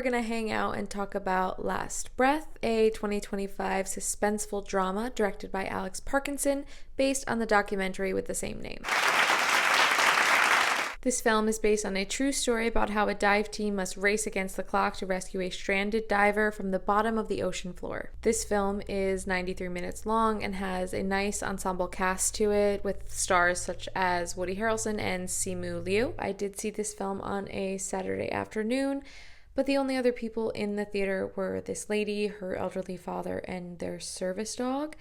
We're going to hang out and talk about Last Breath, a 2025 suspenseful drama directed by Alex Parkinson, based on the documentary with the same name. This film is based on a true story about how a dive team must race against the clock to rescue a stranded diver from the bottom of the ocean floor. This film is 93 minutes long and has a nice ensemble cast to it with stars such as Woody Harrelson and Simu Liu. I did see this film on a Saturday afternoon, but the only other people in the theater were this lady, her elderly father, and their service dog.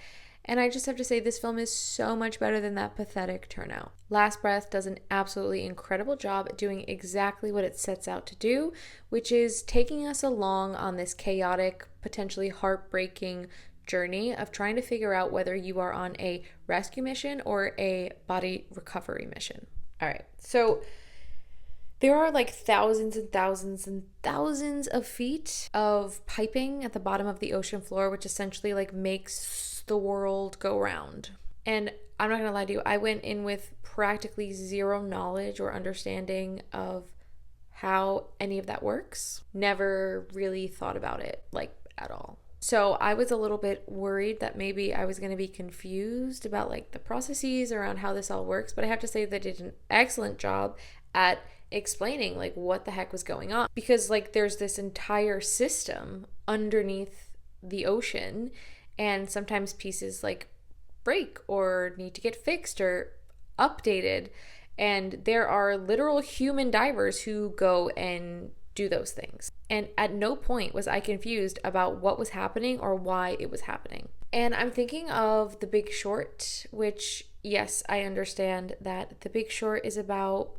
And I just have to say, this film is so much better than that pathetic turnout. Last Breath does an absolutely incredible job at doing exactly what it sets out to do, which is taking us along on this chaotic, potentially heartbreaking journey of trying to figure out whether you are on a rescue mission or a body recovery mission. All right, so there are like thousands and thousands and thousands of feet of piping at the bottom of the ocean floor, which essentially like makes the world go round. And I'm not gonna lie to you, I went in with practically zero knowledge or understanding of how any of that works. Never really thought about it like at all. So I was a little bit worried that maybe I was going to be confused about like the processes around how this all works, but I have to say they did an excellent job at explaining like what the heck was going on, because like there's this entire system underneath the ocean, and sometimes pieces like break or need to get fixed or updated, and there are literal human divers who go and do those things. And at no point was I confused about what was happening or why it was happening. And I'm thinking of The Big Short, which, yes, I understand that The Big Short is about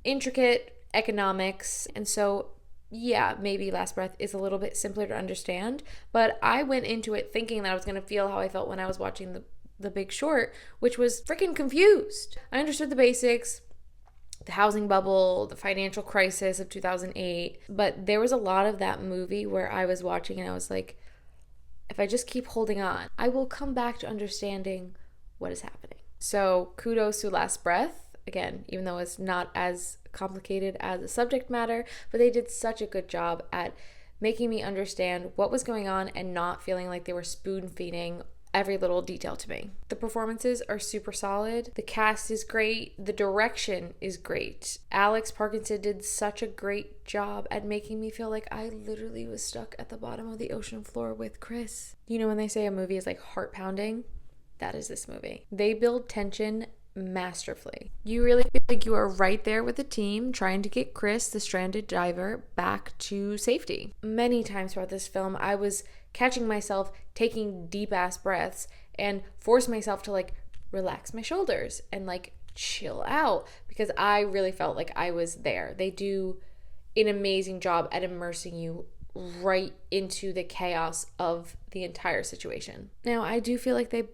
intricate economics, and so yeah, maybe Last Breath is a little bit simpler to understand, but I went into it thinking that I was going to feel how I felt when I was watching the Big Short, which was freaking confused. I understood the basics, the housing bubble, the financial crisis of 2008, but there was a lot of that movie where I was watching and I was like, if I just keep holding on, I will come back to understanding what is happening. So kudos to Last Breath. Again, even though it's not as complicated as the subject matter, but they did such a good job at making me understand what was going on and not feeling like they were spoon feeding every little detail to me. The performances are super solid. The cast is great. The direction is great. Alex Parkinson did such a great job at making me feel like I literally was stuck at the bottom of the ocean floor with Chris. You know when they say a movie is like heart pounding? That is this movie. They build tension masterfully. You really feel like you are right there with the team trying to get Chris, the stranded diver, back to safety. Many times throughout this film, I was catching myself taking deep ass breaths and force myself to like relax my shoulders and like chill out, because I really felt like I was there. They do an amazing job at immersing you right into the chaos of the entire situation. Now, I do feel like they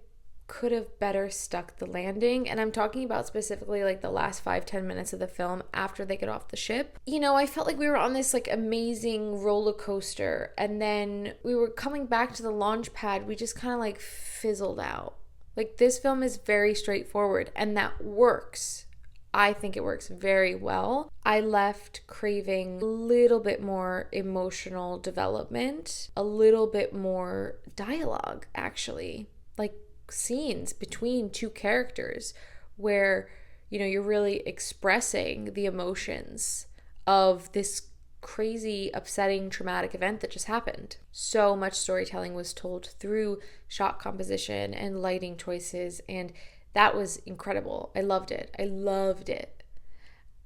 could have better stuck the landing, and I'm talking about specifically like the last 5-10 minutes of the film after they get off the ship. You know, I felt like we were on this like amazing roller coaster, and then we were coming back to the launch pad, we just kind of like fizzled out. Like, this film is very straightforward, and that works. I think it works very well. I left craving a little bit more emotional development, a little bit more dialogue, actually, like scenes between two characters where, you know, you're really expressing the emotions of this crazy, upsetting, traumatic event that just happened. So much storytelling was told through shot composition and lighting choices, and that was incredible. I loved it.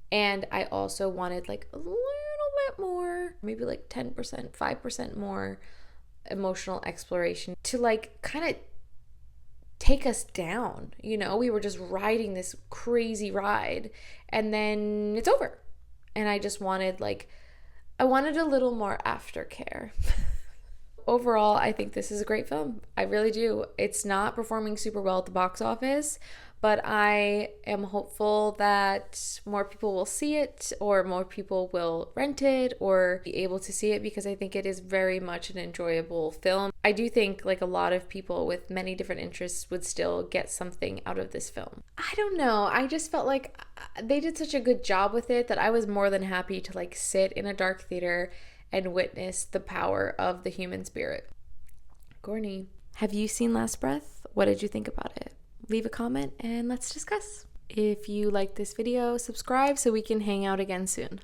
And I also wanted like a little bit more, maybe like 10%, 5% more emotional exploration to like kind of take us down. You know, we were just riding this crazy ride and then it's over. And I just wanted I wanted a little more aftercare. Overall, I think this is a great film. I really do. It's not performing super well at the box office, but I am hopeful that more people will see it, or more people will rent it or be able to see it, because I think it is very much an enjoyable film. I do think like a lot of people with many different interests would still get something out of this film. I don't know. I just felt like they did such a good job with it that I was more than happy to like sit in a dark theater and witness the power of the human spirit. Gorney, have you seen Last Breath? What did you think about it? Leave a comment and let's discuss. If you like this video, subscribe so we can hang out again soon.